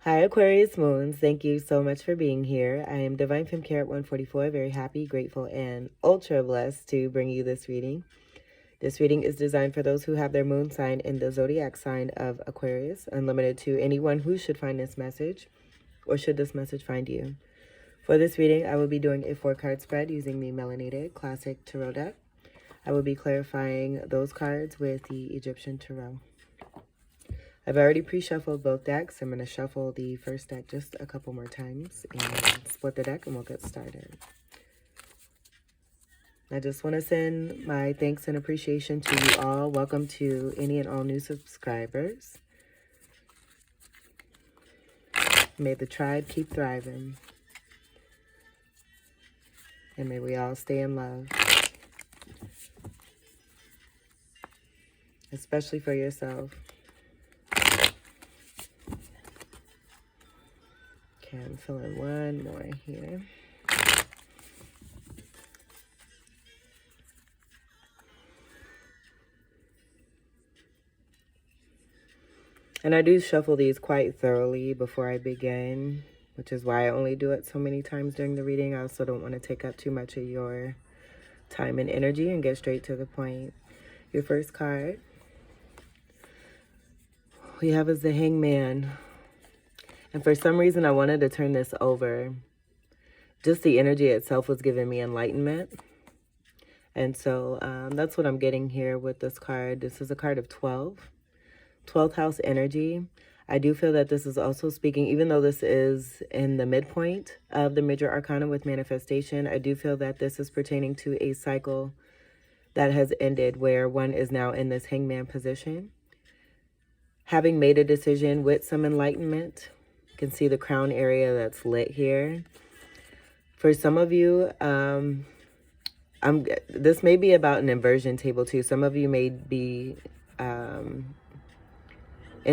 Hi, Aquarius Moons. Thank you so much for being here. I am Divine Femme Carrot 144, very happy, grateful, and ultra blessed to bring you this reading. This reading is designed for those who have their moon sign in the zodiac sign of Aquarius, unlimited to anyone who should find this message, or should this message find you. For this reading, I will be doing a 4-card spread using the Melanated Classic Tarot deck. I will be clarifying those cards with the Egyptian Tarot. I've already pre-shuffled both decks. I'm going to shuffle the first deck just a couple more times and split the deck and we'll get started. I just want to send my thanks and appreciation to you all. Welcome to any and all new subscribers. May the tribe keep thriving. And may we all stay in love. Especially for yourself. Okay, I'm filling one more here. And I do shuffle these quite thoroughly before I begin, which is why I only do it so many times during the reading. I also don't want to take up too much of your time and energy and get straight to the point. Your first card we have is the Hangman. And for some reason, I wanted to turn this over. Just the energy itself was giving me enlightenment. And so that's what I'm getting here with this card. This is a card of 12. 12th house energy. I do feel that this is also speaking, even though this is in the midpoint of the major arcana with manifestation, I do feel that this is pertaining to a cycle that has ended where one is now in this hangman position. Having made a decision with some enlightenment, you can see the crown area that's lit here. For some of you, this may be about an inversion table too. Some of you may be in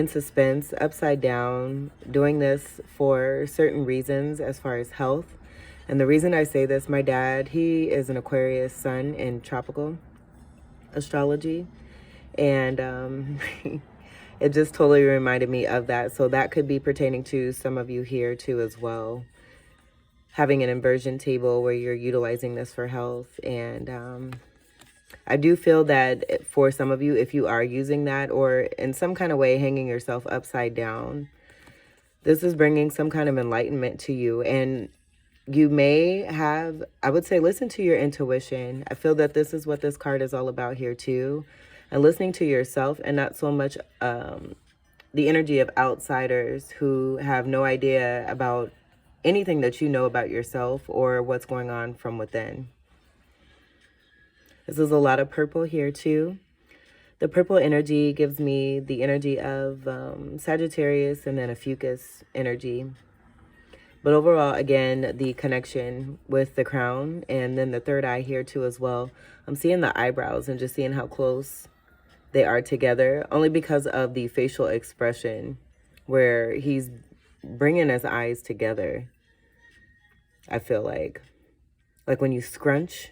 suspense, upside down, doing this for certain reasons as far as health. And the reason I say this, my dad, he is an Aquarius sun in tropical astrology. And it just totally reminded me of that. So that could be pertaining to some of you here too as well. Having an inversion table where you're utilizing this for health. And I do feel that for some of you, if you are using that or in some kind of way hanging yourself upside down, this is bringing some kind of enlightenment to you. And you may have, I would say, listen to your intuition. I feel that this is what this card is all about here too. And listening to yourself and not so much the energy of outsiders who have no idea about anything that you know about yourself or what's going on from within. This is a lot of purple here too. The purple energy gives me the energy of Sagittarius and then a Fucus energy. But overall, again, the connection with the crown and then the third eye here too as well. I'm seeing the eyebrows and just seeing how close they are together, only because of the facial expression where he's bringing his eyes together. I feel like when you scrunch.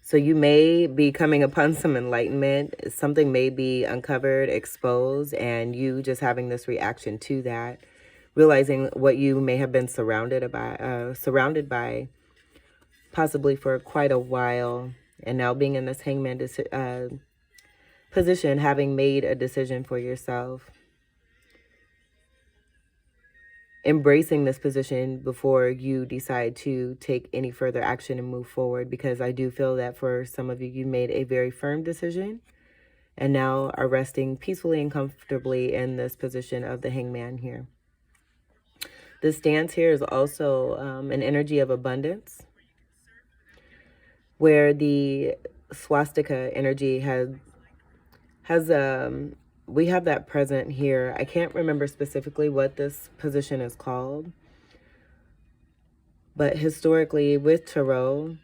So you may be coming upon some enlightenment. Something may be uncovered, exposed, and you just having this reaction to that, realizing what you may have been surrounded by possibly for quite a while, and now being in this hangman position, having made a decision for yourself. Embracing this position before you decide to take any further action and move forward, because I do feel that for some of you, you made a very firm decision and now are resting peacefully and comfortably in this position of the hangman here. This stance here is also an energy of abundance, where the swastika energy we have that present here. I can't remember specifically what this position is called, but historically with tarot,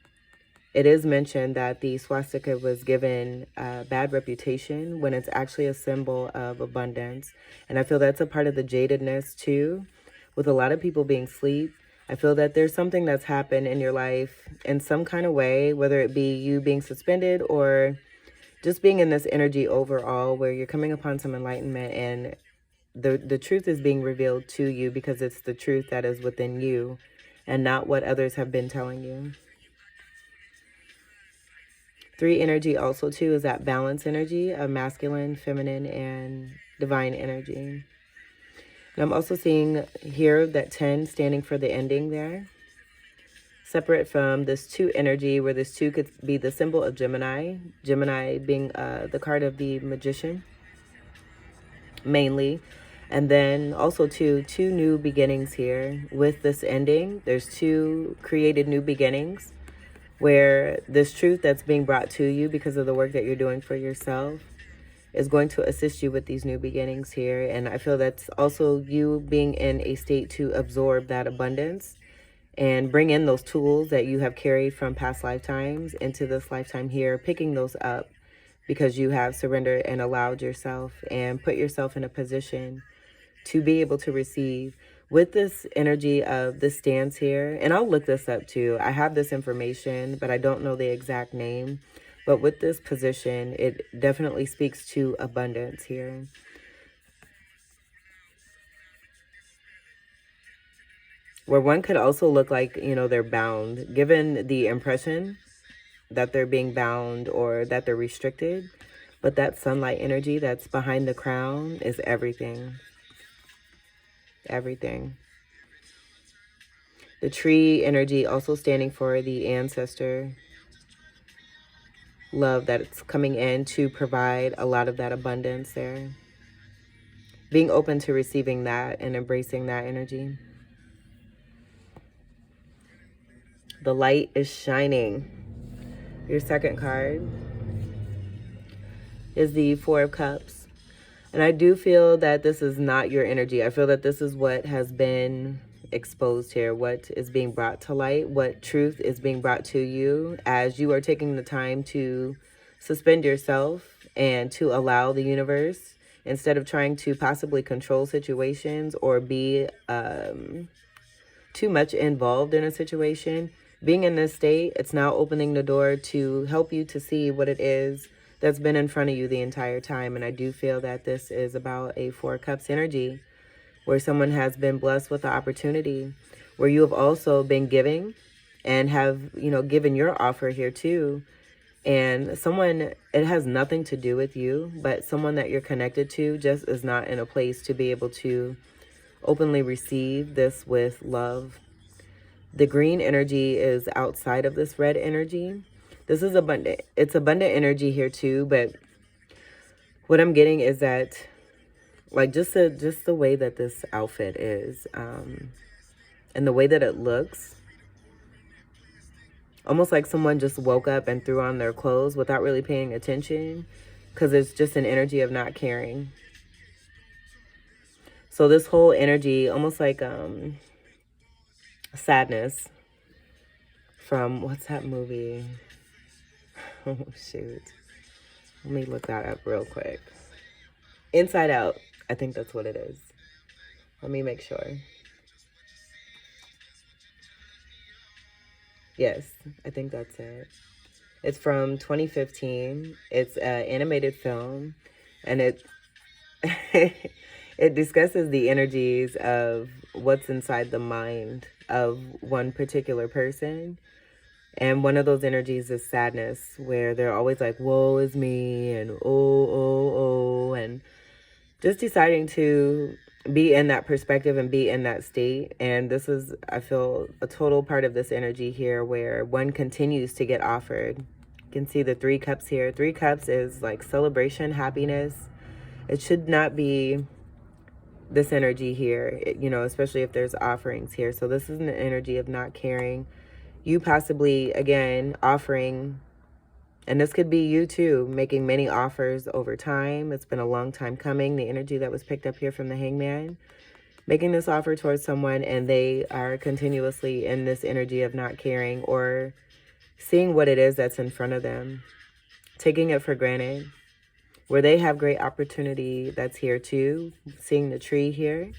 it is mentioned that the swastika was given a bad reputation when it's actually a symbol of abundance. And I feel that's a part of the jadedness too, with a lot of people being asleep. I feel that there's something that's happened in your life in some kind of way, whether it be you being suspended or just being in this energy overall where you're coming upon some enlightenment and the truth is being revealed to you because it's the truth that is within you and not what others have been telling you. 3 energy also too is that balance energy of masculine, feminine, and divine energy. And I'm also seeing here that 10 standing for the ending there. Separate from this 2 energy, where this 2 could be the symbol of Gemini. Gemini being the card of the magician, mainly. And then also two new beginnings here. With this ending, there's 2 created new beginnings, where this truth that's being brought to you because of the work that you're doing for yourself is going to assist you with these new beginnings here. And I feel that's also you being in a state to absorb that abundance and bring in those tools that you have carried from past lifetimes into this lifetime here, picking those up because you have surrendered and allowed yourself and put yourself in a position to be able to receive. With this energy of this stance here, and I'll look this up too. I have this information, but I don't know the exact name. But with this position, it definitely speaks to abundance here. Where one could also look like, you know, they're bound, given the impression that they're being bound or that they're restricted. But that sunlight energy that's behind the crown is everything. Everything. The tree energy also standing for the ancestor love that's coming in to provide a lot of that abundance there. Being open to receiving that and embracing that energy. The light is shining. Your second card is the 4 of Cups. And I do feel that this is not your energy. I feel that this is what has been exposed here, what is being brought to light, what truth is being brought to you as you are taking the time to suspend yourself and to allow the universe, instead of trying to possibly control situations or be too much involved in a situation. Being in this state, it's now opening the door to help you to see what it is that's been in front of you the entire time. And I do feel that this is about a 4 Cups energy, where someone has been blessed with the opportunity, where you have also been giving and have, you know, given your offer here too. And someone, it has nothing to do with you, but someone that you're connected to just is not in a place to be able to openly receive this with love. The green energy is outside of this red energy. This is abundant. It's abundant energy here too, but what I'm getting is that, like, just the way that this outfit is, and the way that it looks, almost like someone just woke up and threw on their clothes without really paying attention, because it's just an energy of not caring. So this whole energy, almost like sadness from, what's that movie? Oh, shoot. Let me look that up real quick. Inside Out. I think that's what it is. Let me make sure. Yes, I think that's it. It's from 2015. It's an animated film, and it it discusses the energies of what's inside the mind of one particular person. And one of those energies is sadness, where they're always like, woe is me, and oh, and just deciding to be in that perspective and be in that state. And this is, I feel, a total part of this energy here, where one continues to get offered. You can see the 3 Cups here. 3 Cups is like celebration, happiness. It should not be this energy here, you know, especially if there's offerings here. So this is an energy of not caring. You possibly, again, offering, and this could be you too, making many offers over time. It's been a long time coming. The energy that was picked up here from the Hangman, making this offer towards someone, and they are continuously in this energy of not caring or seeing what it is that's in front of them, taking it for granted, where they have great opportunity that's here too, seeing the tree here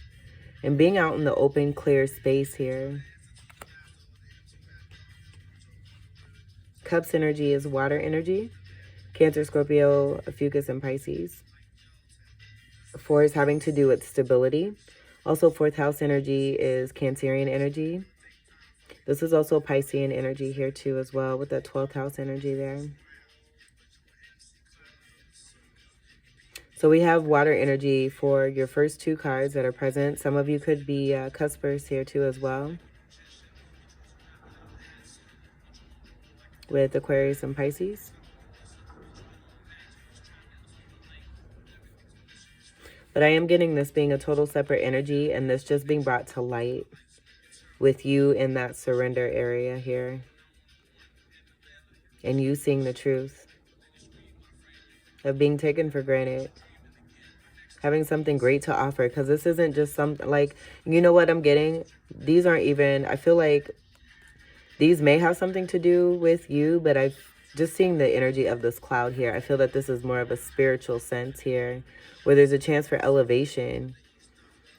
and being out in the open, clear space here. Cups energy is water energy. Cancer, Scorpio, Fucus, and Pisces. 4 is having to do with stability. Also, 4th house energy is Cancerian energy. This is also Piscean energy here too as well, with that 12th house energy there. So we have water energy for your first 2 cards that are present. Some of you could be cuspers here too as well, with Aquarius and Pisces. But I am getting this being a total separate energy, and this just being brought to light with you in that surrender area here. And you seeing the truth of being taken for granted. Having something great to offer, because this isn't just something like, you know what I'm getting? These aren't even, I feel like these may have something to do with you, but I've just seeing the energy of this cloud here. I feel that this is more of a spiritual sense here, where there's a chance for elevation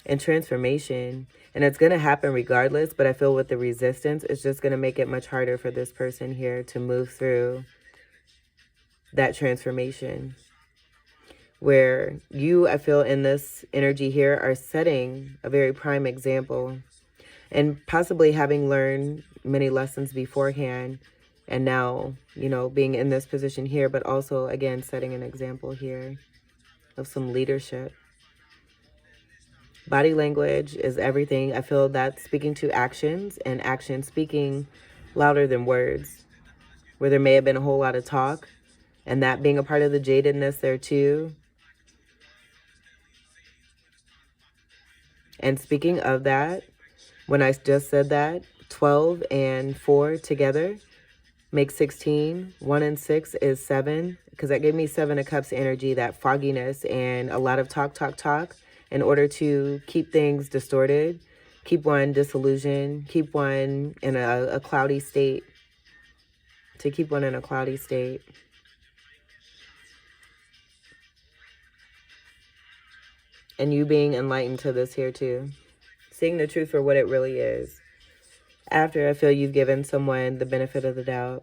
and transformation. And it's going to happen regardless, but I feel with the resistance, it's just going to make it much harder for this person here to move through that transformation. Where you, I feel in this energy here, are setting a very prime example, and possibly having learned many lessons beforehand, and now, you know, being in this position here, but also, again, setting an example here of some leadership. Body language is everything. I feel that speaking to actions, and action speaking louder than words, where there may have been a whole lot of talk, and that being a part of the jadedness there too. And speaking of that, when I just said that, 12 and 4 together make 16. 1 and 6 is 7, because that gave me 7 of Cups energy, that fogginess and a lot of talk, in order to keep things distorted, keep one disillusioned, keep one in a cloudy state, to keep one in a cloudy state. And you being enlightened to this here too. Seeing the truth for what it really is. After I feel you've given someone the benefit of the doubt.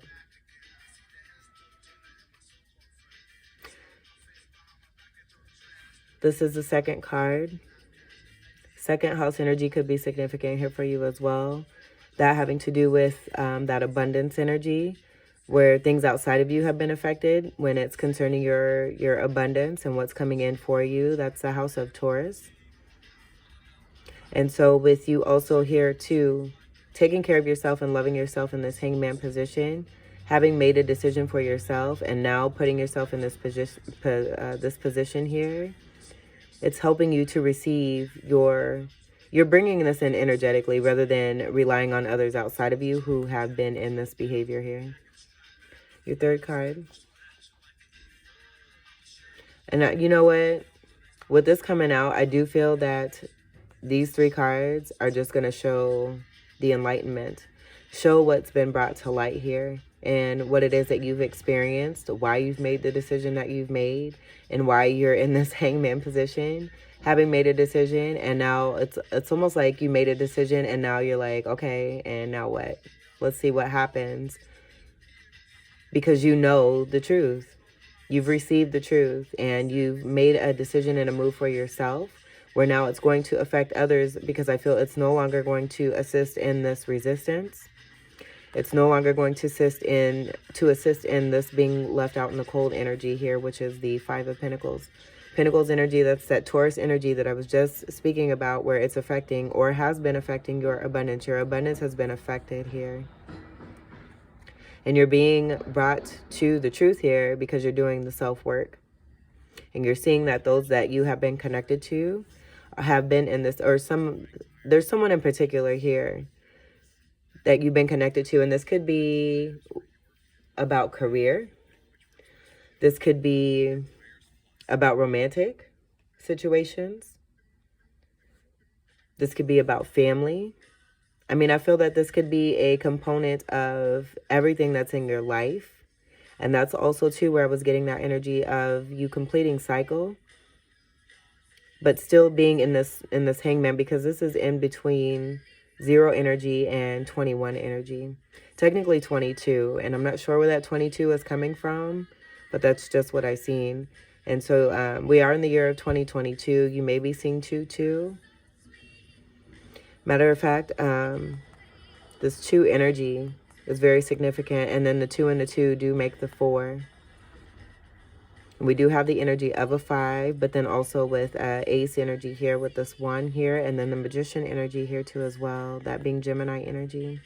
This is the second card. Second house energy could be significant here for you as well. That having to do with that abundance energy, where things outside of you have been affected when it's concerning your abundance and what's coming in for you. That's the house of Taurus. And so with you also here too, taking care of yourself and loving yourself in this hangman position, having made a decision for yourself and now putting yourself in this position here, it's helping you to receive you're bringing this in energetically rather than relying on others outside of you who have been in this behavior here. Your third card. And you know what? With this coming out, I do feel that these 3 cards are just going to show the enlightenment. Show what's been brought to light here and what it is that you've experienced, why you've made the decision that you've made, and why you're in this hangman position, having made a decision. And now it's almost like you made a decision and now you're like, okay, and now what? Let's see what happens. Because you know the truth. You've received the truth and you've made a decision and a move for yourself, where now it's going to affect others, because I feel it's no longer going to assist in this resistance. It's no longer going to assist in this being left out in the cold energy here, which is the 5 of Pentacles. Pentacles energy, that's that Taurus energy that I was just speaking about, where it's affecting or has been affecting your abundance. Your abundance has been affected here. And you're being brought to the truth here because you're doing the self-work. And you're seeing that those that you have been connected to have been in this, or there's someone in particular here that you've been connected to. And this could be about career. This could be about romantic situations. This could be about family. I mean, I feel that this could be a component of everything that's in your life. And that's also too where I was getting that energy of you completing cycle, but still being in this hangman, because this is in between 0 energy and 21 energy. Technically 22, and I'm not sure where that 22 is coming from, but that's just what I seen. And so we are in the year of 2022. You may be seeing 2-2. Matter of fact, this 2 energy is very significant. And then the 2 and the 2 do make the 4. We do have the energy of a 5, but then also with ace energy here with this 1 here. And then the magician energy here too as well. That being Gemini energy.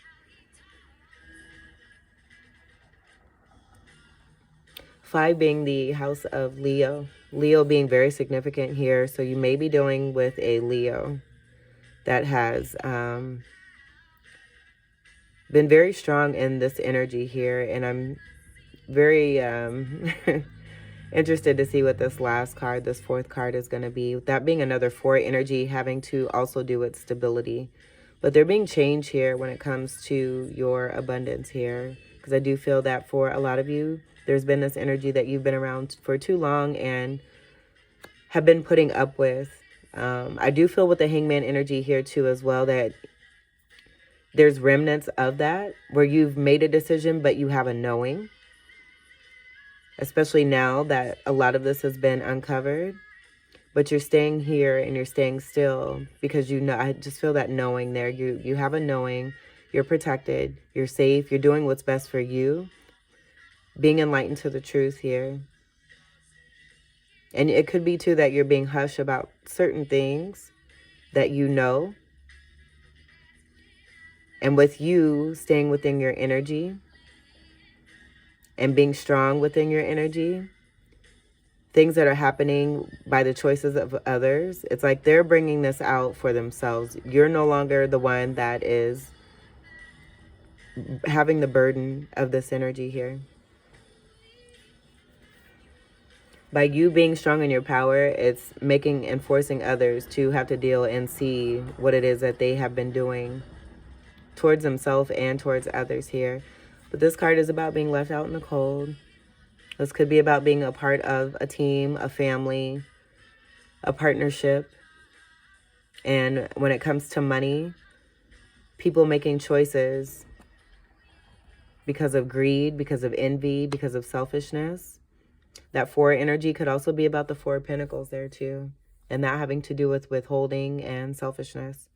5 being the house of Leo. Leo being very significant here. So you may be dealing with a Leo that has been very strong in this energy here. And I'm very interested to see what this last card, this 4th card, is going to be. That being another 4 energy, having to also do with stability. But there being change here when it comes to your abundance here. Because I do feel that for a lot of you, there's been this energy that you've been around for too long and have been putting up with. I do feel with the Hangman energy here too as well that there's remnants of that where you've made a decision, but you have a knowing. Especially now that a lot of this has been uncovered. But you're staying here and you're staying still because you know, I just feel that knowing there. You have a knowing, you're protected, you're safe, you're doing what's best for you. Being enlightened to the truth here. And it could be too that you're being hush about certain things that you know. And with you staying within your energy and being strong within your energy, things that are happening by the choices of others, it's like they're bringing this out for themselves. You're no longer the one that is having the burden of this energy here. By you being strong in your power, it's making and forcing others to have to deal and see what it is that they have been doing towards themselves and towards others here. But this card is about being left out in the cold. This could be about being a part of a team, a family, a partnership. And when it comes to money, people making choices because of greed, because of envy, because of selfishness. That 4 energy could also be about the 4 of Pentacles there too. And that having to do with withholding and selfishness.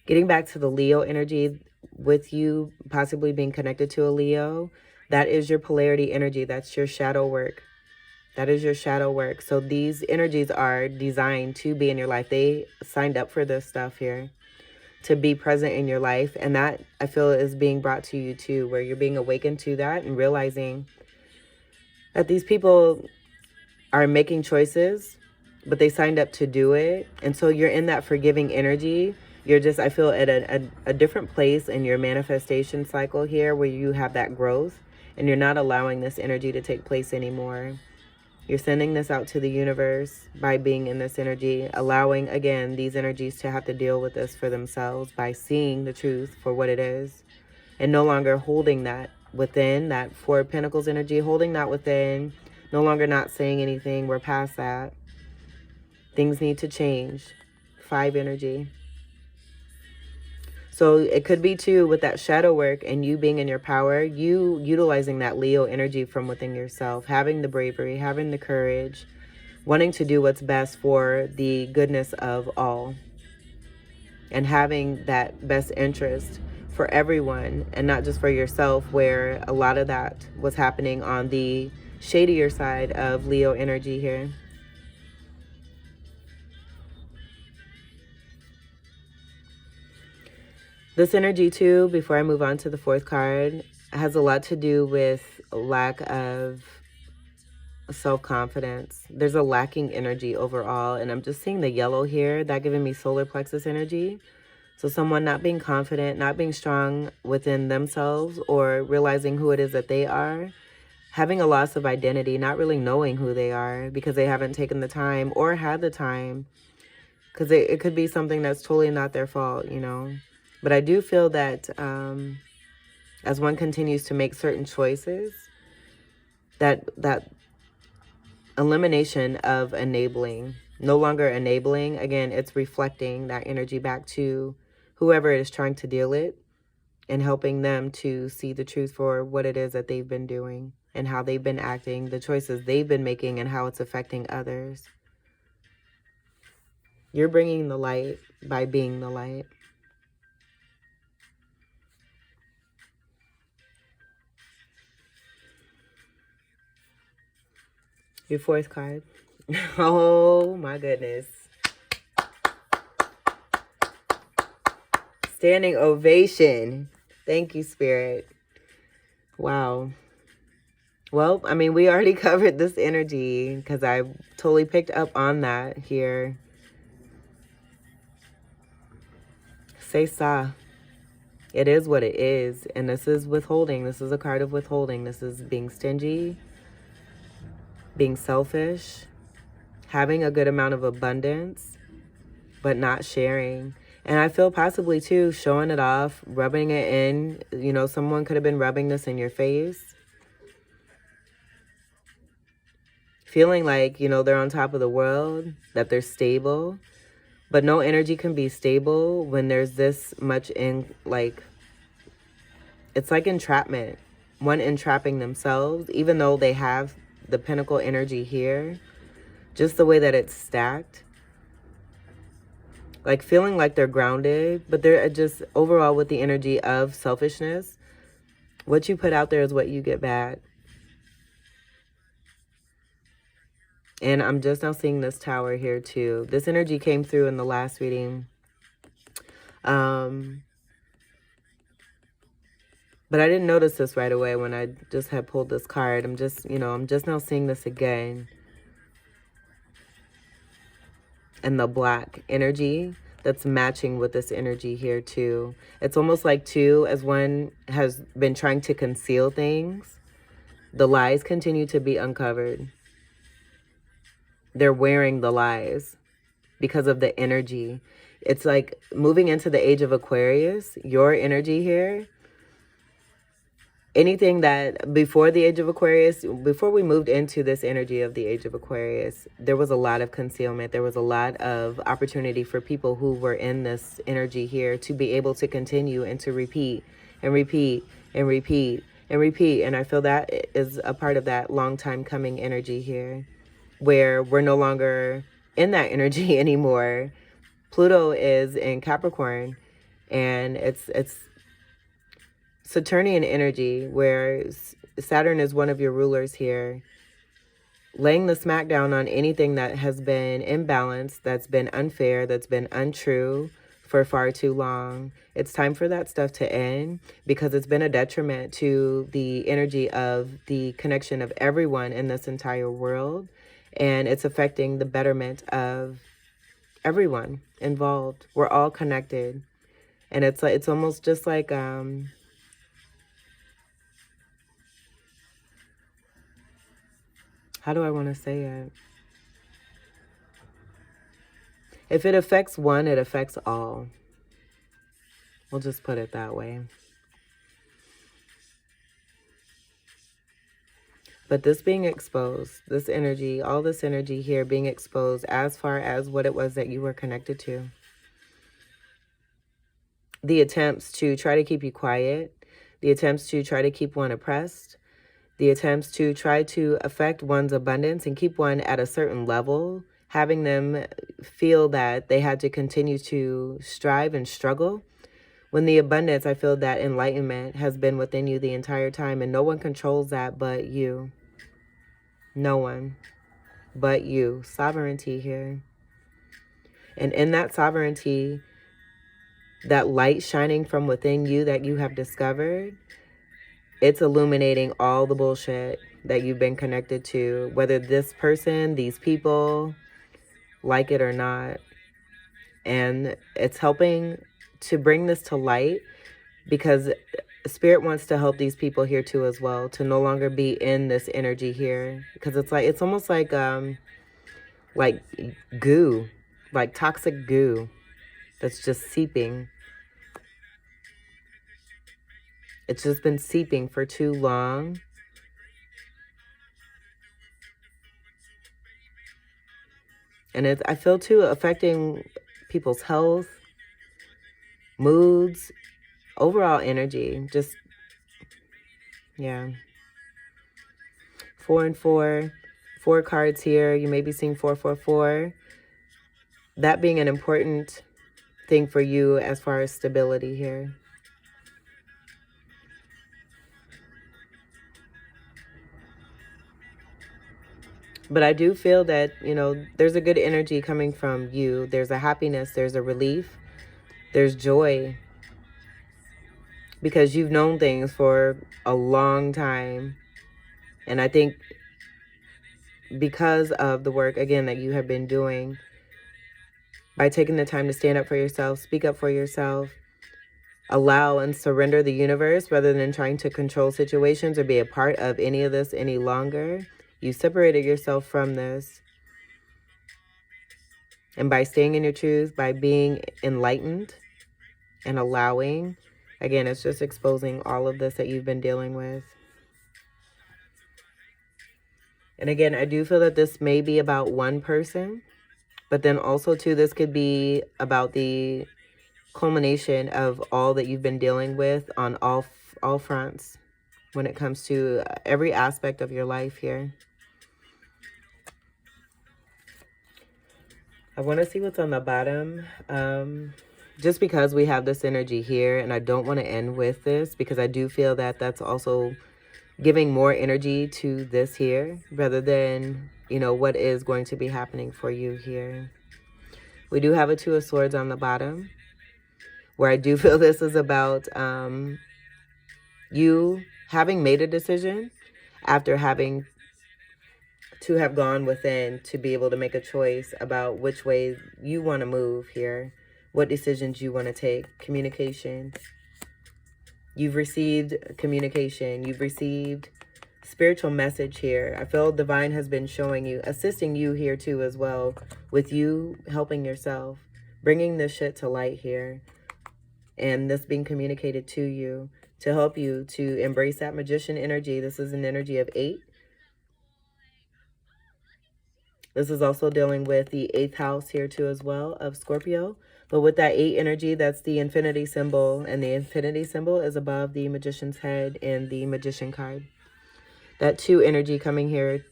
Getting back to the Leo energy, with you possibly being connected to a Leo, that is your polarity energy. That's your shadow work. That is your shadow work. So these energies are designed to be in your life. They signed up for this stuff here, to be present in your life. And that, I feel, is being brought to you too, where you're being awakened to that and realizing that these people are making choices, but they signed up to do it. And so you're in that forgiving energy. You're just, I feel, at a different place in your manifestation cycle here where you have that growth and you're not allowing this energy to take place anymore. You're sending this out to the universe by being in this energy, allowing, again, these energies to have to deal with this for themselves by seeing the truth for what it is and no longer holding that within, that 4 of Pentacles energy, holding that within, no longer not saying anything. We're past that. Things need to change. 5 energy. So it could be too with that shadow work and you being in your power, you utilizing that Leo energy from within yourself, having the bravery, having the courage, wanting to do what's best for the goodness of all, and having that best interest for everyone and not just for yourself, where a lot of that was happening on the shadier side of Leo energy here. This energy too, before I move on to the 4th card, has a lot to do with lack of self-confidence. There's a lacking energy overall, and I'm just seeing the yellow here, that giving me solar plexus energy. So someone not being confident, not being strong within themselves or realizing who it is that they are, having a loss of identity, not really knowing who they are because they haven't taken the time or had the time, because it could be something that's totally not their fault, you know. But I do feel that as one continues to make certain choices, that elimination of enabling, no longer enabling, again, it's reflecting that energy back to whoever is trying to deal it and helping them to see the truth for what it is that they've been doing. and how they've been acting, the choices they've been making, and how it's affecting others. You're bringing the light by being the light. Your fourth card. Oh my goodness. Standing ovation. Thank you, Spirit. Wow. Well, I mean, we already covered this energy because I totally picked up on that here. Say sa. It is what it is. And this is withholding. This is a card of withholding. This is being stingy, being selfish, having a good amount of abundance, but not sharing. And I feel possibly too showing it off, rubbing it in. You know, someone could have been rubbing this in your face. Feeling like, you know, they're on top of the world, that they're stable. But no energy can be stable when there's this much in, like, it's like entrapment. One entrapping themselves, even though they have the pinnacle energy here. Just the way that it's stacked. Like feeling like they're grounded, but they're just overall with the energy of selfishness. What you put out there is what you get back. And I'm just now seeing this tower here too. This energy came through in the last reading. But I didn't notice this right away when I just had pulled this card. I'm just, you know, I'm just now seeing this again. And the black energy that's matching with this energy here too. It's almost like too, as one has been trying to conceal things, the lies continue to be uncovered. They're wearing the lies because of the energy. It's like moving into the age of Aquarius, your energy here. Anything that before the age of Aquarius, before we moved into this energy of the age of Aquarius, there was a lot of concealment. There was a lot of opportunity for people who were in this energy here to be able to continue and to repeat and repeat and repeat and repeat. And I feel that is a part of that long time coming energy here, where we're no longer in that energy anymore. Pluto is in Capricorn, and it's Saturnian energy, where Saturn is one of your rulers here, laying the smackdown on anything that has been imbalanced, that's been unfair, that's been untrue for far too long. It's time for that stuff to end, because it's been a detriment to the energy of the connection of everyone in this entire world, and it's affecting the betterment of everyone involved. We're all connected, and it's like, it's almost just like how do I want to say it? If it affects one, it affects all. We'll just put it that way. But this being exposed, this energy, all this energy here being exposed as far as what it was that you were connected to. The attempts to try to keep you quiet, the attempts to try to keep one oppressed, the attempts to try to affect one's abundance and keep one at a certain level, having them feel that they had to continue to strive and struggle. When the abundance, I feel that enlightenment has been within you the entire time, and no one controls that but you. No one but you. Sovereignty here. And in that sovereignty, that light shining from within you that you have discovered, it's illuminating all the bullshit that you've been connected to, whether this person, these people, like it or not. And it's helping to bring this to light, because Spirit wants to help these people here too as well, to no longer be in this energy here. Because it's like, it's almost like goo, like toxic goo that's just seeping. It's just been seeping for too long. And it's, I feel too, affecting people's health, moods, overall energy. Just, yeah. 4 and 4. 4 cards here. You may be seeing 444. That being an important thing for you as far as stability here. But I do feel that, you know, there's a good energy coming from you. There's a happiness, there's a relief, there's joy. Because you've known things for a long time. And I think because of the work, again, that you have been doing, by taking the time to stand up for yourself, speak up for yourself, allow and surrender the universe rather than trying to control situations or be a part of any of this any longer, you separated yourself from this. And by staying in your truth, by being enlightened and allowing, again, it's just exposing all of this that you've been dealing with. And again, I do feel that this may be about one person, but then also too, this could be about the culmination of all that you've been dealing with on all fronts when it comes to every aspect of your life here. I want to see what's on the bottom. Just because we have this energy here, and I don't want to end with this because I do feel that that's also giving more energy to this here rather than, you know, what is going to be happening for you here. We do have a 2 of Swords on the bottom, where I do feel this is about you having made a decision after having to have gone within to be able to make a choice about which way you want to move here, what decisions you want to take. Communication. You've received communication. You've received spiritual message here. I feel divine has been showing you, assisting you here too as well, with you helping yourself, bringing this shit to light here, and this being communicated to you to help you to embrace that magician energy. This is an energy of 8. This is also dealing with the 8th house here too as well of Scorpio. But with that 8 energy, that's the infinity symbol. And the infinity symbol is above the magician's head in the magician card. That 2 energy coming here,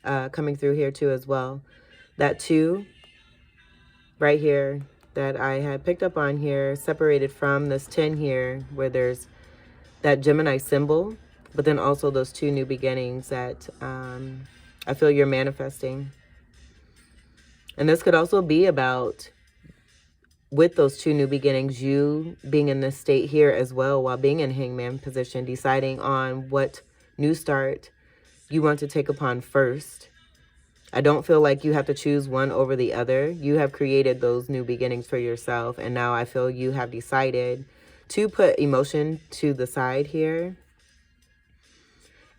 coming through here too as well. That 2 right here that I had picked up on here, separated from this 10 here, where there's that Gemini symbol. But then also those 2 new beginnings that I feel you're manifesting. And this could also be about, with those 2 new beginnings, you being in this state here as well while being in Hangman position, deciding on what new start you want to take upon first. I don't feel like you have to choose one over the other. You have created those new beginnings for yourself. And now I feel you have decided to put emotion to the side here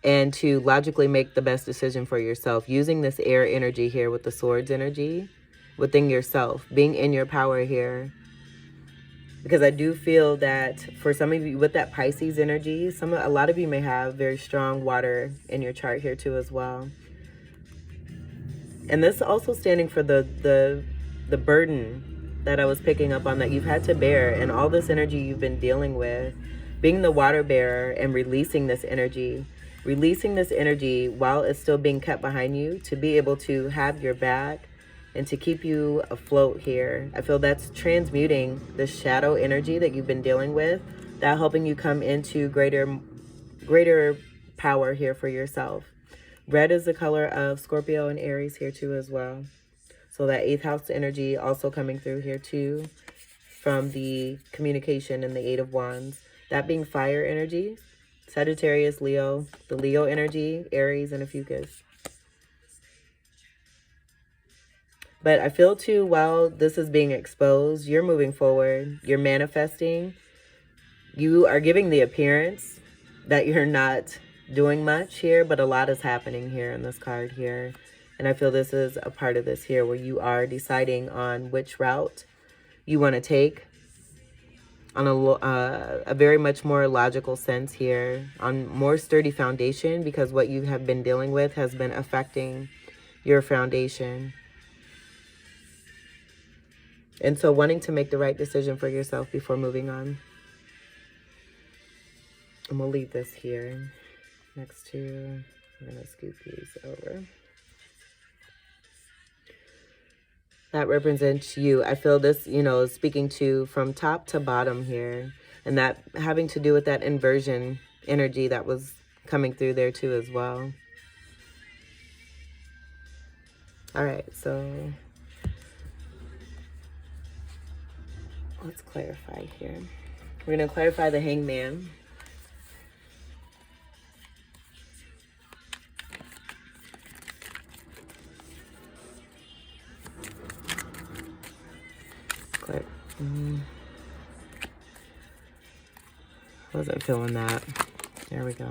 and to logically make the best decision for yourself, using this air energy here with the Swords energy within yourself, being in your power here. Because I do feel that for some of you with that Pisces energy, a lot of you may have very strong water in your chart here too as well. And this also standing for the burden that I was picking up on that you've had to bear, and all this energy you've been dealing with, being the water bearer and releasing this energy while it's still being kept behind you, to be able to have your back and to keep you afloat here. I feel that's transmuting the shadow energy that you've been dealing with, that helping you come into greater power here for yourself. Red is the color of Scorpio and Aries here too as well. So that 8th house energy also coming through here too, from the communication and the 8 of Wands. That being fire energy, Sagittarius, Leo, the Leo energy, Aries, and Ophiuchus. But I feel too, while this is being exposed, you're moving forward, you're manifesting, you are giving the appearance that you're not doing much here, but a lot is happening here in this card here. And I feel this is a part of this here, where you are deciding on which route you want to take on a very much more logical sense here, on more sturdy foundation, because what you have been dealing with has been affecting your foundation. And so wanting to make the right decision for yourself before moving on. And we'll leave this here next to I'm going to scoop these over. That represents you. I feel this, you know, speaking to from top to bottom here. And that having to do with that inversion energy that was coming through there too as well. All right, so let's clarify here. We're going to clarify the Hangman. Wasn't feeling that. There we go.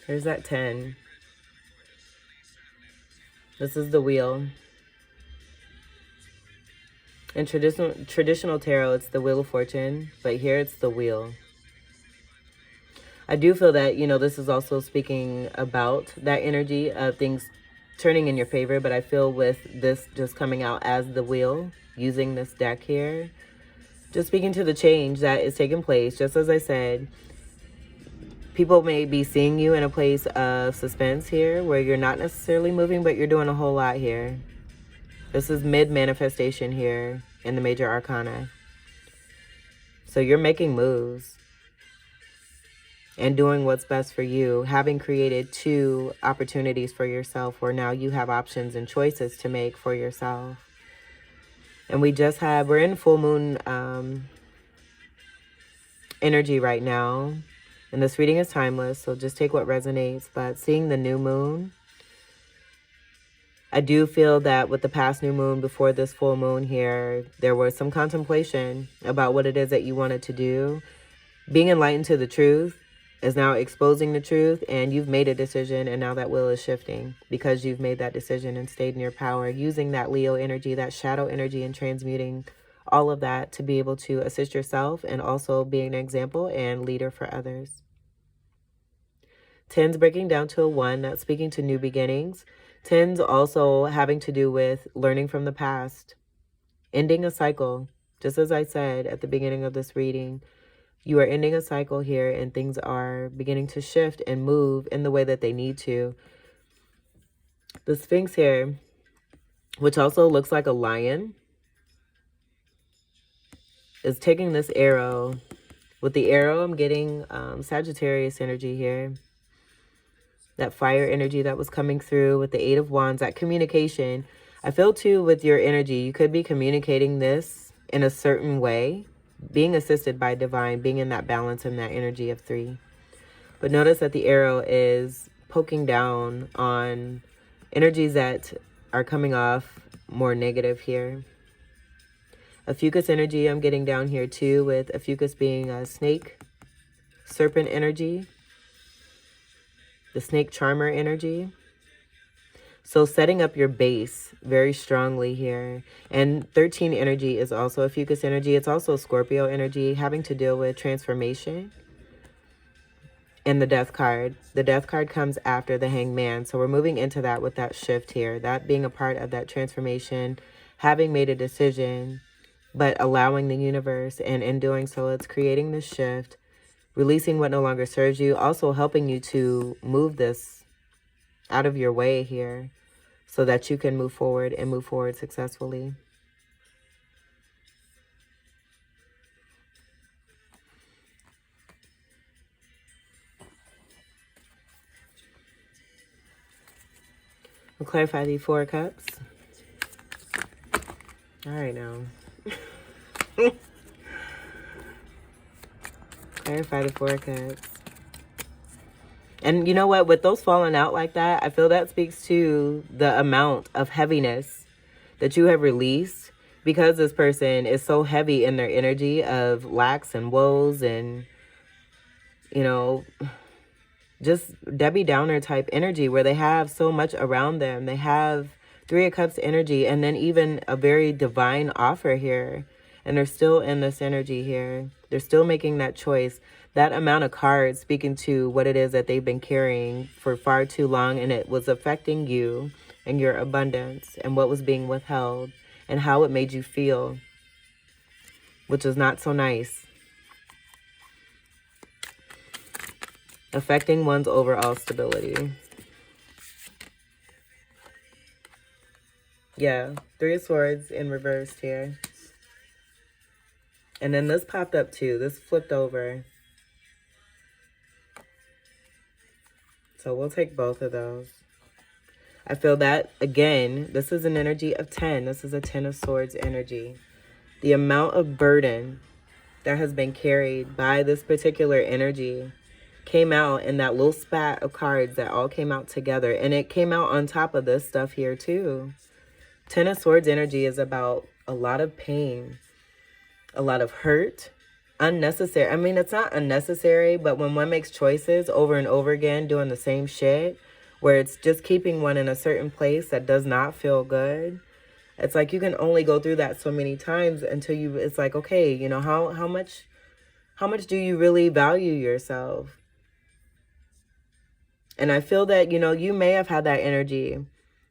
Here's that 10. This is the wheel. In traditional tarot, it's the Wheel of Fortune, but here it's the wheel. I do feel that, you know, this is also speaking about that energy of things turning in your favor, but I feel with this just coming out as the wheel, using this deck here, just speaking to the change that is taking place. Just as I said, people may be seeing you in a place of suspense here where you're not necessarily moving, but you're doing a whole lot here. This is mid-manifestation here in the Major Arcana. So you're making moves and doing what's best for you, having created 2 opportunities for yourself where now you have options and choices to make for yourself. And we're in full moon energy right now. And this reading is timeless, so just take what resonates. But seeing the new moon, I do feel that with the past new moon before this full moon here, there was some contemplation about what it is that you wanted to do. Being enlightened to the truth is now exposing the truth, and you've made a decision, and now that wheel is shifting because you've made that decision and stayed in your power, using that Leo energy, that shadow energy, and transmuting all of that to be able to assist yourself and also being an example and leader for others. 10's breaking down to a 1, that's speaking to new beginnings. 10's also having to do with learning from the past, ending a cycle. Just as I said at the beginning of this reading, you are ending a cycle here and things are beginning to shift and move in the way that they need to. The Sphinx here, which also looks like a lion, is taking this arrow. With the arrow, I'm getting Sagittarius energy here. That fire energy that was coming through with the 8 of Wands, that communication. I feel too with your energy, you could be communicating this in a certain way, being assisted by divine, being in that balance and that energy of 3. But notice that the arrow is poking down on energies that are coming off more negative here. A fucus energy I'm getting down here too, with a fucus being a snake, serpent energy. The snake charmer energy. So setting up your base very strongly here. And 13 energy is also a fucus energy. It's also Scorpio energy, having to deal with transformation. And the death card. The death card comes after the hangman. So we're moving into that with that shift here. That being a part of that transformation, having made a decision, but allowing the universe. And in doing so, it's creating this shift, releasing what no longer serves you, also helping you to move this out of your way here so that you can move forward and move forward successfully. We'll clarify the 4 of Cups. All right now. Clarify the 4 of Cups. And you know what? With those falling out like that, I feel that speaks to the amount of heaviness that you have released, because this person is so heavy in their energy of lacks and woes and, you know, just Debbie Downer type energy where they have so much around them. They have 3 of Cups energy and then even a very divine offer here. And they're still in this energy here. They're still making that choice. That amount of cards speaking to what it is that they've been carrying for far too long, and it was affecting you and your abundance and what was being withheld and how it made you feel, which is not so nice. affecting one's overall stability. Yeah, 3 of Swords in reversed here. And then this popped up too. This flipped over. So we'll take both of those. I feel that, again, this is an energy of 10. This is a 10 of Swords energy. The amount of burden that has been carried by this particular energy came out in that little spat of cards that all came out together. And it came out on top of this stuff here too. 10 of Swords energy is about a lot of pain, a lot of hurt, unnecessary. I mean, it's not unnecessary, but when one makes choices over and over again doing the same shit, where it's just keeping one in a certain place that does not feel good, it's like you can only go through that so many times until you, it's like, okay, you know, how much do you really value yourself? And I feel that, you know, you may have had that energy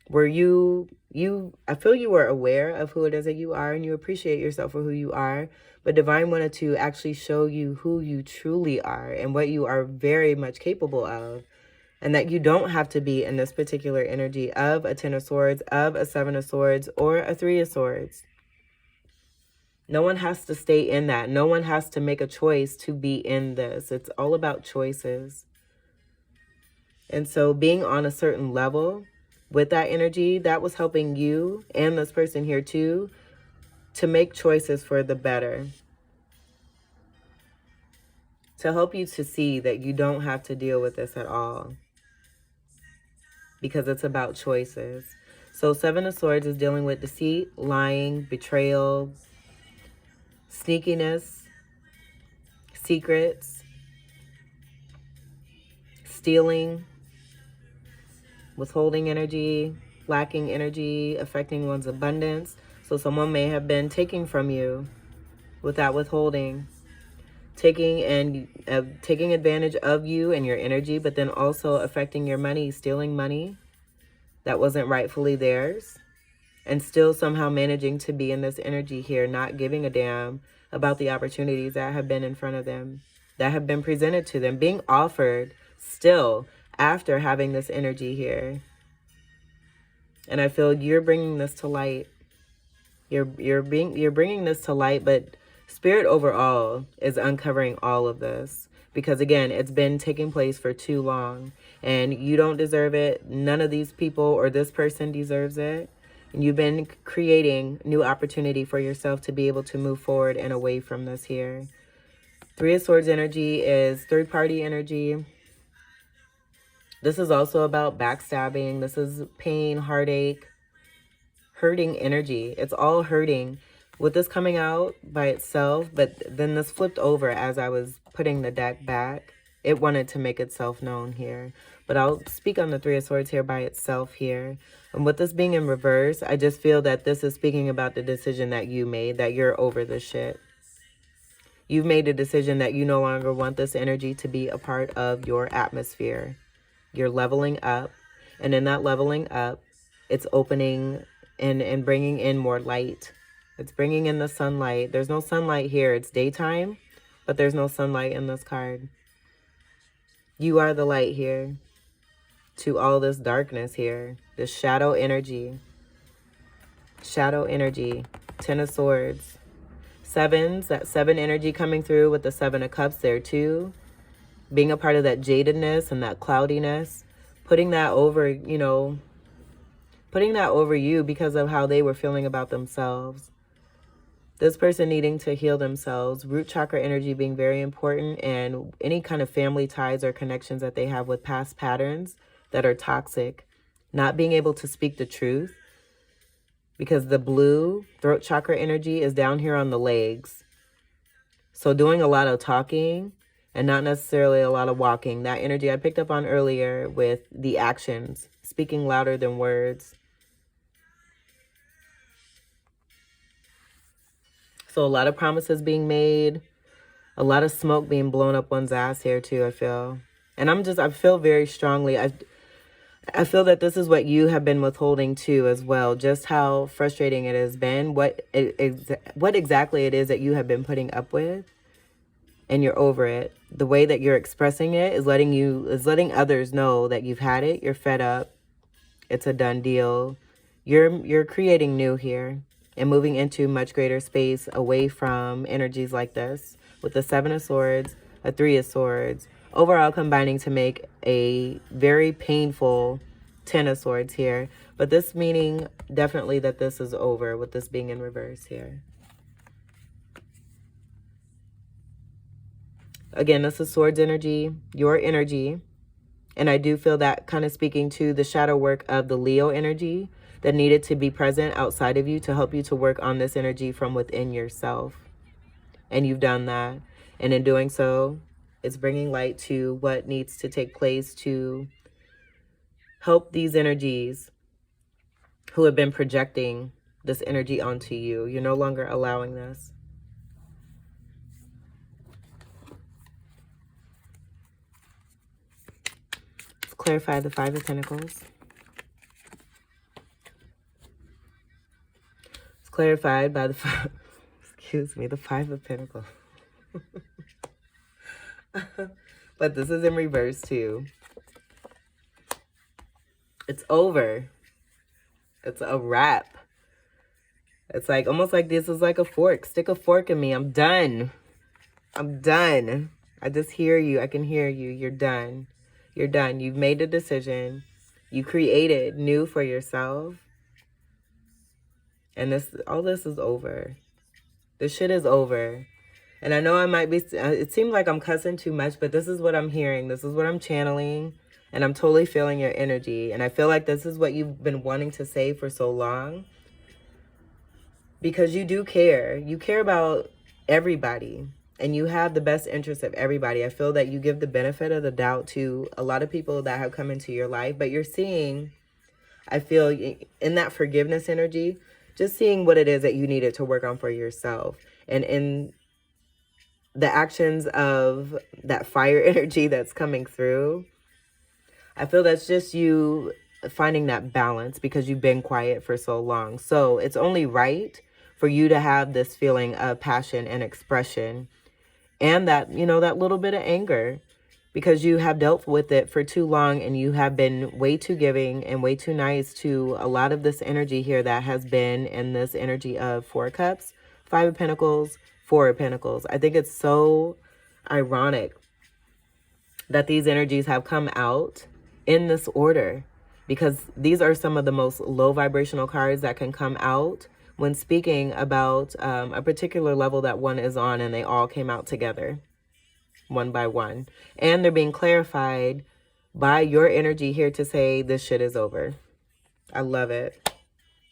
where I feel you were aware of who it is that you are and you appreciate yourself for who you are, but Divine wanted to actually show you who you truly are and what you are very much capable of, and that you don't have to be in this particular energy of a 10 of Swords, of a 7 of Swords, or a 3 of Swords. No one has to stay in that. No one has to make a choice to be in this. It's all about choices. And so being on a certain level with that energy, that was helping you and this person here too to make choices for the better. To help you to see that you don't have to deal with this at all. Because it's about choices. So 7 of Swords is dealing with deceit, lying, betrayal, sneakiness, secrets, stealing, withholding energy, lacking energy, affecting one's abundance. So someone may have been taking from you without withholding, taking advantage of you and your energy, but then also affecting your money, stealing money that wasn't rightfully theirs, and still somehow managing to be in this energy here, not giving a damn about the opportunities that have been in front of them, that have been presented to them, being offered still after having this energy here. And I feel you're bringing this to light. You're bringing this to light, but Spirit overall is uncovering all of this, because again, it's been taking place for too long and you don't deserve it. None of these people or this person deserves it. And you've been creating new opportunity for yourself to be able to move forward and away from this here. 3 of Swords energy is third-party energy. This is also about backstabbing. This is pain, heartache, hurting energy. It's all hurting. With this coming out by itself, but then this flipped over as I was putting the deck back. It wanted to make itself known here. But I'll speak on the 3 of Swords here by itself here. And with this being in reverse, I just feel that this is speaking about the decision that you made, that you're over this shit. You've made a decision that you no longer want this energy to be a part of your atmosphere. You're leveling up. And in that leveling up, it's opening and bringing in more light. It's bringing in the sunlight. There's no sunlight here. It's daytime, but there's no sunlight in this card. You are the light here to all this darkness here. This shadow energy. Shadow energy. 10 of Swords. Sevens, that 7 energy coming through with the 7 of Cups there too. Being a part of that jadedness and that cloudiness. Putting that over, you know, putting that over you because of how they were feeling about themselves. This person needing to heal themselves. Root chakra energy being very important, and any kind of family ties or connections that they have with past patterns that are toxic. Not being able to speak the truth, because the blue throat chakra energy is down here on the legs. So doing a lot of talking and not necessarily a lot of walking. That energy I picked up on earlier with the actions, speaking louder than words. So a lot of promises being made, a lot of smoke being blown up one's ass here too, I feel. And I feel very strongly, I feel that this is what you have been withholding too as well. Just how frustrating it has been, what exactly it is that you have been putting up with. and you're over it. The way that you're expressing it is letting others know that you've had it, you're fed up, it's a done deal. You're creating new here and moving into much greater space away from energies like this with the Seven of Swords, a Three of Swords, overall combining to make a very painful Ten of Swords here. But this meaning definitely that this is over with this being in reverse here. Again, this is Swords energy, your energy. And I do feel that kind of speaking to the shadow work of the Leo energy that needed to be present outside of you to help you to work on this energy from within yourself. And you've done that. And in doing so, it's bringing light to what needs to take place to help these energies who have been projecting this energy onto you. You're no longer allowing this. Let's clarify the Five of Pentacles. It's clarified by the excuse me, the Five of Pentacles. But this is in reverse too. It's over. It's a wrap. It's like almost like this is like a fork. Stick a fork in me. I'm done. I'm done. I just hear you. I can hear you. You're done. You're done. You've made a decision. You created new for yourself. And all this is over. This shit is over. And I know I might be, it seems like I'm cussing too much, but this is what I'm hearing. This is what I'm channeling. And I'm totally feeling your energy. And I feel like this is what you've been wanting to say for so long. Because you do care. You care about everybody. And you have the best interest of everybody. I feel that you give the benefit of the doubt to a lot of people that have come into your life. But you're seeing, I feel, in that forgiveness energy, just seeing what it is that you needed to work on for yourself. And in the actions of that fire energy that's coming through, I feel that's just you finding that balance because you've been quiet for so long. So it's only right for you to have this feeling of passion and expression and that, you know, that little bit of anger because you have dealt with it for too long and you have been way too giving and way too nice to a lot of this energy here that has been in this energy of Four of Cups, Five of Pentacles, Four of Pentacles. I think it's so ironic that these energies have come out in this order because these are some of the most low vibrational cards that can come out when speaking about a particular level that one is on, and they all came out together one by one. And they're being clarified by your energy here to say this shit is over. I love it.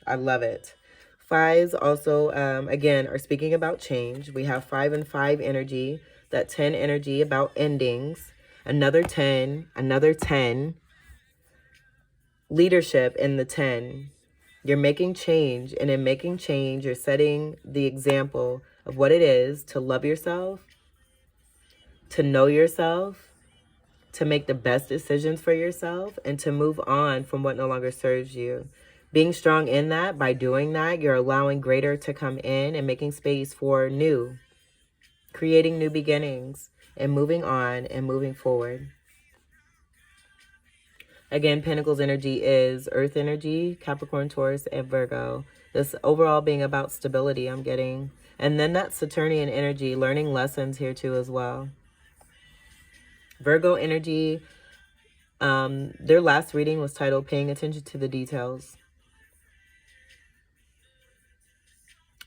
I love it. Fives also, again, are speaking about change. We have 5 and 5 energy, that 10 energy about endings, another 10, another 10, leadership in the 10. You're making change, and in making change, you're setting the example of what it is to love yourself, to know yourself, to make the best decisions for yourself, and to move on from what no longer serves you. Being strong in that, by doing that, you're allowing greater to come in and making space for new, creating new beginnings, and moving on and moving forward. Again, Pentacles energy is Earth energy, Capricorn, Taurus, and Virgo. This overall being about stability I'm getting. And then that Saturnian energy, learning lessons here too as well. Virgo energy, their last reading was titled Paying Attention to the Details.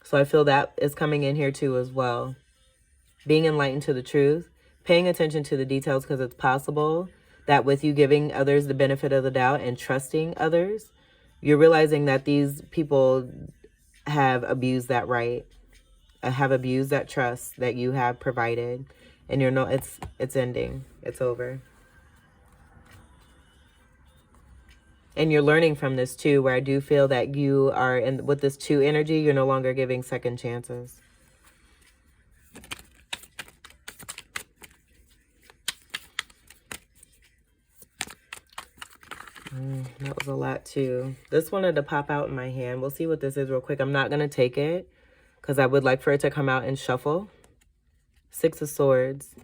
So I feel that is coming in here too as well. Being enlightened to the truth, paying attention to the details because it's possible that with you giving others the benefit of the doubt and trusting others, you're realizing that these people have abused that right, have abused that trust that you have provided, and you're not. It's ending. It's over. And you're learning from this too, where I do feel that you are in with this 2 energy. You're no longer giving second chances. That was a lot too. This wanted to pop out in my hand. We'll see what this is real quick. I'm not going to take it because I would like for it to come out and shuffle. Six of Swords.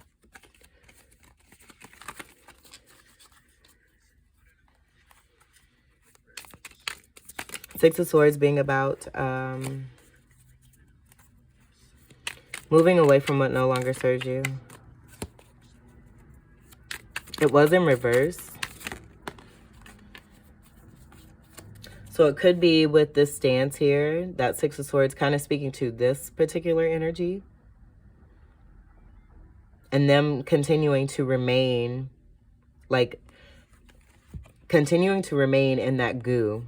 Six of Swords being about moving away from what no longer serves you. It was in reverse. So it could be with this stance here, that Six of Swords kind of speaking to this particular energy. And them continuing to remain, like, continuing to remain in that goo.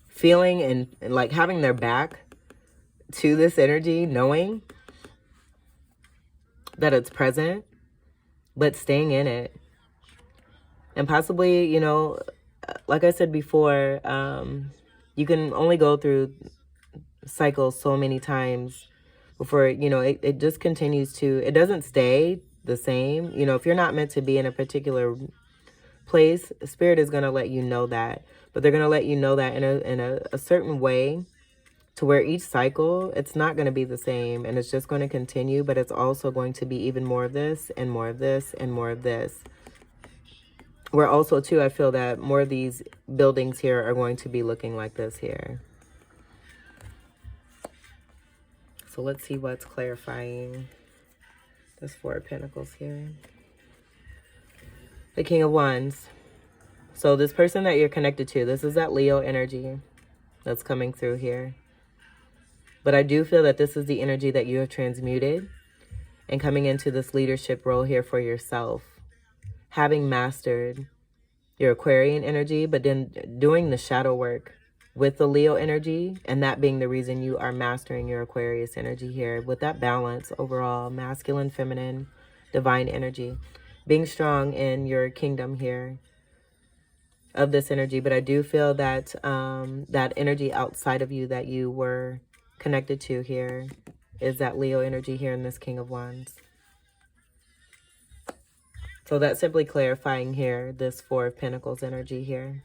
Feeling and like having their back to this energy, knowing that it's present, but staying in it. And possibly, you know, like I said before, you can only go through cycles so many times before, you know, it just continues to, it doesn't stay the same. You know, if you're not meant to be in a particular place, Spirit is going to let you know that. But they're going to let you know that in a certain way, to where each cycle, it's not going to be the same, and it's just going to continue, but it's also going to be even more of this and more of this and more of this. Where also, too, I feel that more of these buildings here are going to be looking like this here. So let's see what's clarifying this Four of Pentacles here. The King of Wands. So this person that you're connected to, this is that Leo energy that's coming through here. But I do feel that this is the energy that you have transmuted and coming into this leadership role here for yourself. Having mastered your Aquarian energy, but then doing the shadow work with the Leo energy, and that being the reason you are mastering your Aquarius energy here, with that balance overall, masculine, feminine, divine energy, being strong in your kingdom here of this energy. But I do feel that that energy outside of you that you were connected to here is that Leo energy here in this King of Wands. So that's simply clarifying here, this Four of Pentacles energy here.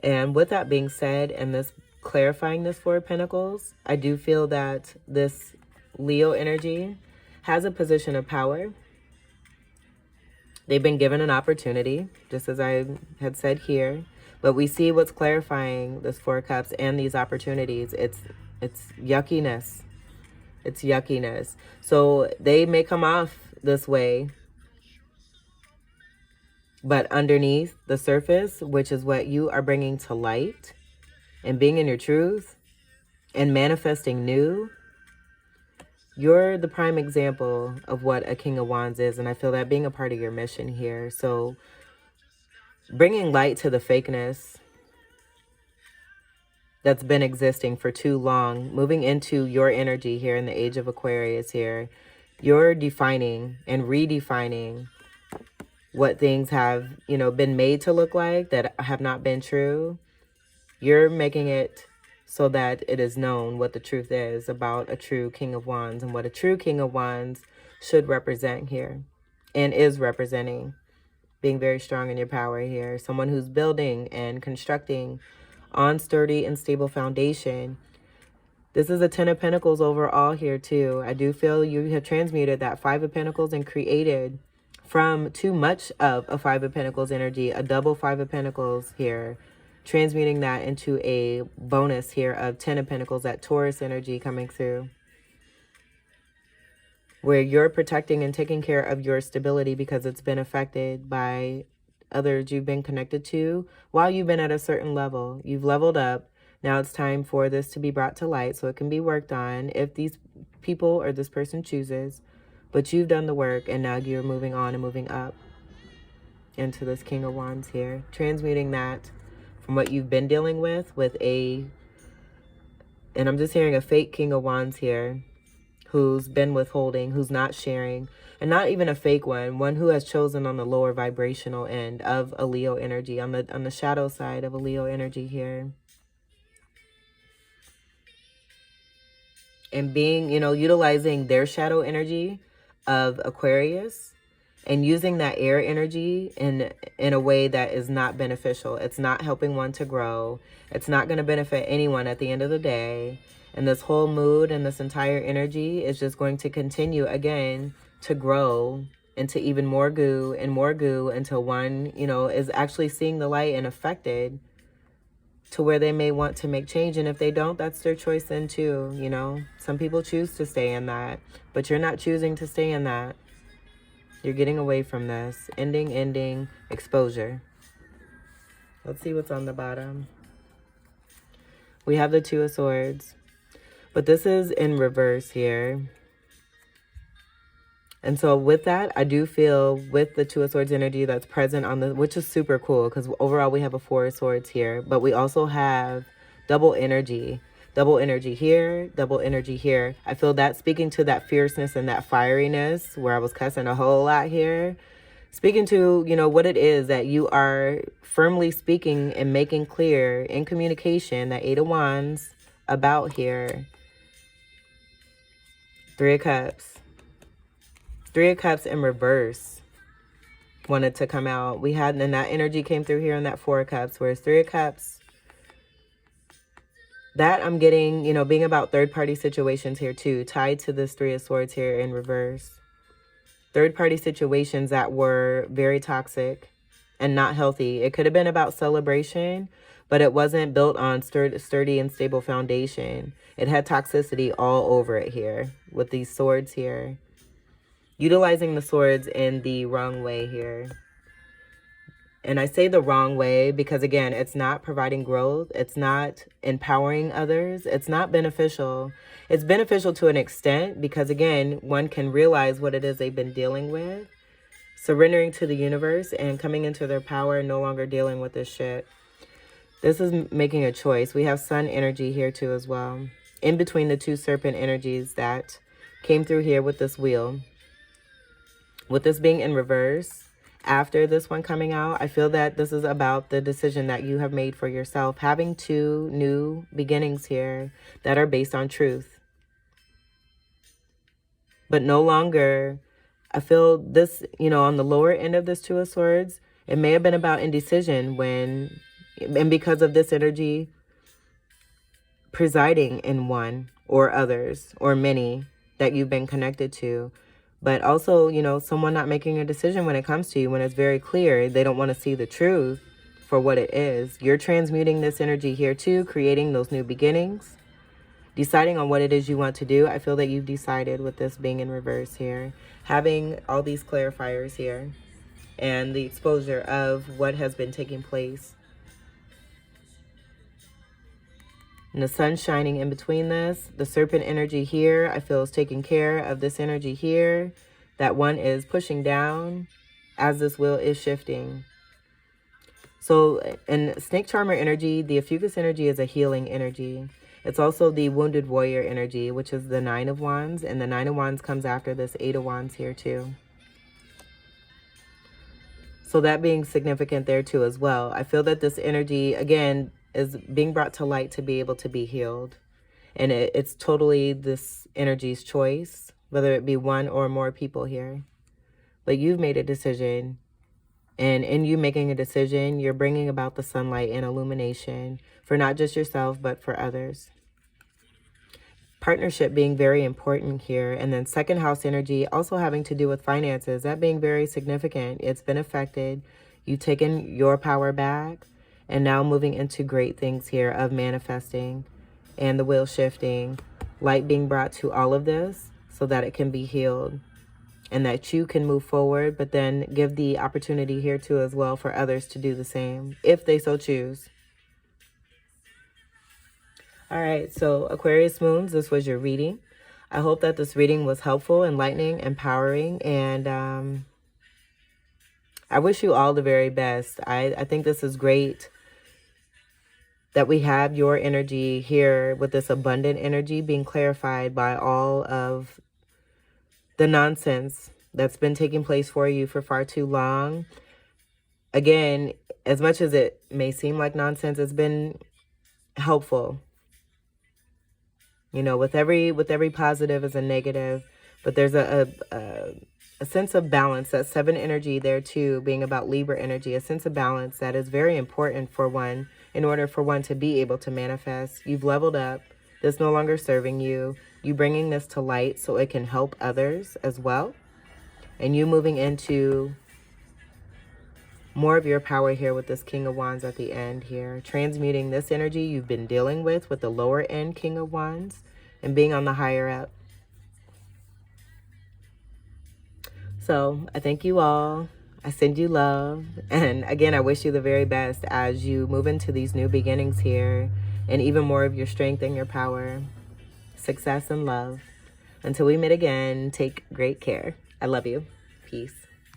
And with that being said, and this clarifying this Four of Pentacles, I do feel that this Leo energy has a position of power. They've been given an opportunity, just as I had said here. But we see what's clarifying this Four of Cups and these opportunities. It's yuckiness. It's yuckiness. So they may come off this way, but underneath the surface, which is what you are bringing to light and being in your truth and manifesting new, you're the prime example of what a King of Wands is. And I feel that being a part of your mission here. So bringing light to the fakeness that's been existing for too long, moving into your energy here in the age of Aquarius here, you're defining and redefining what things have, you know, been made to look like that have not been true. You're making it so that it is known what the truth is about a true King of Wands and what a true King of Wands should represent here and is representing. Being very strong in your power here. Someone who's building and constructing on sturdy and stable foundation. This is a Ten of Pentacles overall here too. I do feel you have transmuted that Five of Pentacles and created from too much of a Five of Pentacles energy, a double Five of Pentacles here, transmuting that into a bonus here of Ten of Pentacles, that Taurus energy coming through, where you're protecting and taking care of your stability because it's been affected by others you've been connected to while you've been at a certain level. You've leveled up. Now it's time for this to be brought to light so it can be worked on if these people or this person chooses. But you've done the work, and now you're moving on and moving up into this King of Wands here, transmuting that from what you've been dealing with a, and I'm just hearing a fake King of Wands here, who's been withholding, who's not sharing, and not even a fake one who has chosen on the lower vibrational end of a Leo energy, on the shadow side of a Leo energy here. And being, you know, utilizing their shadow energy of Aquarius and using that air energy in a way that is not beneficial. It's not helping one to grow. It's not going to benefit anyone at the end of the day. And this whole mood and this entire energy is just going to continue again to grow into even more goo until one, you know, is actually seeing the light and affected to where they may want to make change. And if they don't, that's their choice then too, you know. Some people choose to stay in that, but you're not choosing to stay in that. You're getting away from this. Ending, exposure. Let's see what's on the bottom. We have the Two of Swords, but this is in reverse here. And so with that, I do feel with the Two of Swords energy that's present on the, which is super cool because overall we have a Four of Swords here, but we also have double energy here, double energy here. I feel that speaking to that fierceness and that fieriness where I was cussing a whole lot here, speaking to, you know, what it is that you are firmly speaking and making clear in communication, that Eight of Wands about here. Three of Cups. Three of Cups in reverse wanted to come out. We had, and that energy came through here in that Four of Cups, whereas Three of Cups, that I'm getting, you know, being about third-party situations here too, tied to this Three of Swords here in reverse. Third-party situations that were very toxic and not healthy. It could have been about celebration, but it wasn't built on sturdy and stable foundation. It had toxicity all over it here with these swords here. Utilizing the swords in the wrong way here. And I say the wrong way because, again, it's not providing growth. It's not empowering others. It's not beneficial. It's beneficial to an extent because, again, one can realize what it is they've been dealing with, surrendering to the universe and coming into their power and no longer dealing with this shit. This is making a choice. We have sun energy here too as well. In between the two serpent energies that came through here with this wheel. With this being in reverse, after this one coming out, I feel that this is about the decision that you have made for yourself. Having two new beginnings here that are based on truth. But no longer, I feel this, you know, on the lower end of this Two of Swords, it may have been about indecision when, and because of this energy presiding in one or others or many that you've been connected to. But also, you know, someone not making a decision when it comes to you, when it's very clear they don't want to see the truth for what it is. You're transmuting this energy here too, creating those new beginnings, deciding on what it is you want to do. I feel that you've decided with this being in reverse here, having all these clarifiers here and the exposure of what has been taking place. And the sun shining in between this. The serpent energy here, I feel, is taking care of this energy here. That one is pushing down as this wheel is shifting. So, in snake charmer energy, the Ophiuchus energy is a healing energy. It's also the wounded warrior energy, which is the Nine of Wands. And the Nine of Wands comes after this Eight of Wands here too. So that being significant there too as well. I feel that this energy, again, is being brought to light to be able to be healed. And it's totally this energy's choice, whether it be one or more people here. But you've made a decision. And in you making a decision, you're bringing about the sunlight and illumination for not just yourself, but for others. Partnership being very important here. And then second house energy also having to do with finances. That being very significant. It's been affected. You've taken your power back. And now moving into great things here of manifesting and the wheel shifting, light being brought to all of this so that it can be healed and that you can move forward, but then give the opportunity here too as well for others to do the same if they so choose. All right, so Aquarius moons, this was your reading. I hope that this reading was helpful, enlightening, empowering, and I wish you all the very best. I think this is great that we have your energy here with this abundant energy being clarified by all of the nonsense that's been taking place for you for far too long. Again, as much as it may seem like nonsense, it's been helpful. You know, with every positive is a negative, but there's a a sense of balance. That 7 energy there too, being about Libra energy, a sense of balance that is very important for one in order for one to be able to manifest. You've leveled up. This no longer serving you. You bringing this to light so it can help others as well. And you moving into more of your power here with this King of Wands at the end here. Transmuting this energy you've been dealing with the lower end King of Wands and being on the higher up. So I thank you all. I send you love. And again, I wish you the very best as you move into these new beginnings here and even more of your strength and your power, success and love. Until we meet again, take great care. I love you. Peace.